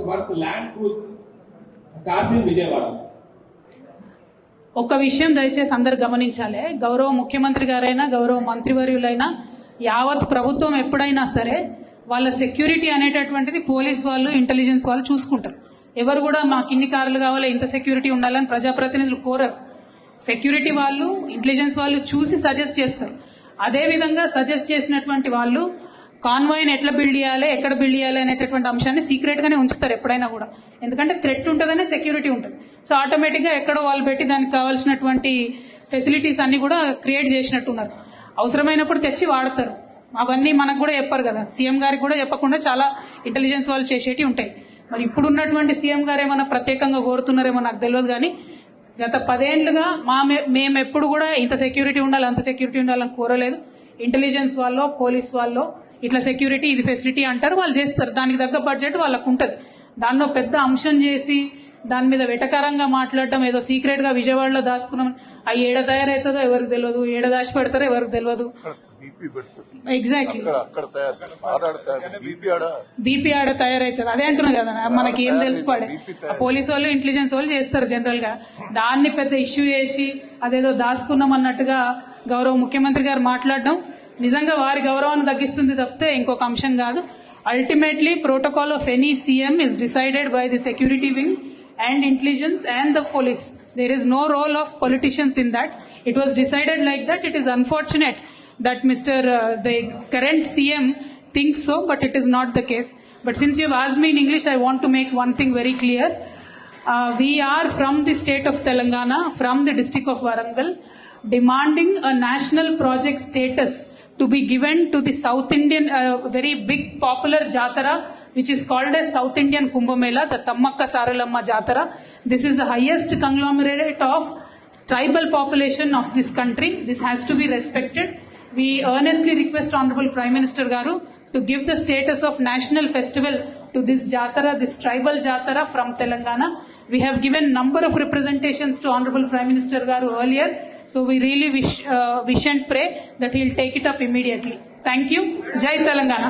worth land cars in Vijayawada. ఒక విషయం దయచేసి అందరు గమనించాలి. గౌరవ ముఖ్యమంత్రి గారైనా గౌరవ మంత్రివర్యులైనా యావత్ ప్రభుత్వం ఎప్పుడైనా సరే వాళ్ళ సెక్యూరిటీ అనేటటువంటిది పోలీస్ వాళ్ళు ఇంటెలిజెన్స్ వాళ్ళు చూసుకుంటారు. ఎవరు కూడా మాకు ఇన్ని కార్లు కావాలి ఇంత సెక్యూరిటీ ఉండాలని ప్రజాప్రతినిధులు కోరరు. సెక్యూరిటీ వాళ్ళు ఇంటెలిజెన్స్ వాళ్ళు చూసి సజెస్ట్ చేస్తారు. అదేవిధంగా సజెస్ట్ చేసినటువంటి వాళ్ళు కాన్వాయ్ని ఎట్లా బిల్డ్ చేయాలి ఎక్కడ బిల్డ్ చేయాలి అనేటటువంటి అంశాన్ని సీక్రెట్ గానే ఉంచుతారు ఎప్పుడైనా కూడా. ఎందుకంటే థ్రెట్ ఉంటుందనే సెక్యూరిటీ ఉంటుంది. సో ఆటోమేటిక్ గా ఎక్కడో వాళ్ళు పెట్టి దానికి కావాల్సినటువంటి ఫెసిలిటీస్ అన్ని కూడా క్రియేట్ చేసినట్టున్నారు. అవసరమైనప్పుడు తెచ్చి వాడతారు. అవన్నీ మనకు కూడా చెప్పారు కదా, సీఎం గారికి కూడా చెప్పకుండా చాలా ఇంటెలిజెన్స్ వాళ్ళు చేసేటివి ఉంటాయి. మరి ఇప్పుడున్నటువంటి సీఎం గారు ఏమన్నా ప్రత్యేకంగా కోరుతున్నారేమో నాకు తెలియదు. కానీ గత 10 ఏళ్లుగా మేము ఎప్పుడు కూడా ఇంత సెక్యూరిటీ ఉండాలి అంత సెక్యూరిటీ ఉండాలని కోరలేదు. ఇంటెలిజెన్స్ వాళ్ళు పోలీస్ వాళ్ళు ఇట్లా సెక్యూరిటీ ఇది ఫెసిలిటీ అంటారు, వాళ్ళు చేస్తారు. దానికి తగ్గ బడ్జెట్ వాళ్ళకు ఉంటుంది. దానిలో పెద్ద అంశం చేసి దాని మీద వెటకారంగా మాట్లాడటం, ఏదో సీక్రెట్ గా విజయవాడలో దాచుకున్నాం, ఆ ఏడ తయారవుతుందో ఎవరికి తెలియదు, ఏడ దాచి పెడతారో ఎవరికి తెలియదు. ఎగ్జాక్ట్లీ బీపీ ఆడ తయారవుతుంది. అదే అంటున్నా కదా, మనకి ఏం తెలుసు పడే. పోలీసు వాళ్ళు ఇంటెలిజెన్స్ వాళ్ళు చేస్తారు జనరల్ గా. దాన్ని పెద్ద ఇష్యూ చేసి అదేదో దాచుకున్నాం అన్నట్టుగా గౌరవ ముఖ్యమంత్రి గారు మాట్లాడడం నిజంగా వారి గౌరవాన్ని తగ్గిస్తుంది తప్పితే ఇంకొక అంశం కాదు. Ultimately protocol of any CM is decided by the security wing and intelligence and the police. There is no role of politicians in that. It was decided like that. It is unfortunate that the current CM thinks so, but it is not the case. But since you have asked me in English, I want to make one thing very clear. We are from the state of Telangana, from the district of Warangal, demanding a national project status to be given to the South Indian, very big popular Jatara, which is called as South Indian Kumbh Mela, the Sammakka Saralamma Jatara. This is the highest conglomerate of tribal population of this country. This has to be respected. We earnestly request Honorable Prime Minister Garu to give the status of national festival to this Jatara, this tribal Jatara from Telangana. We have given number of representations to Honorable Prime Minister Garu earlier. So we really wish and pray that he will take it up immediately. Thank you. Jai Telangana.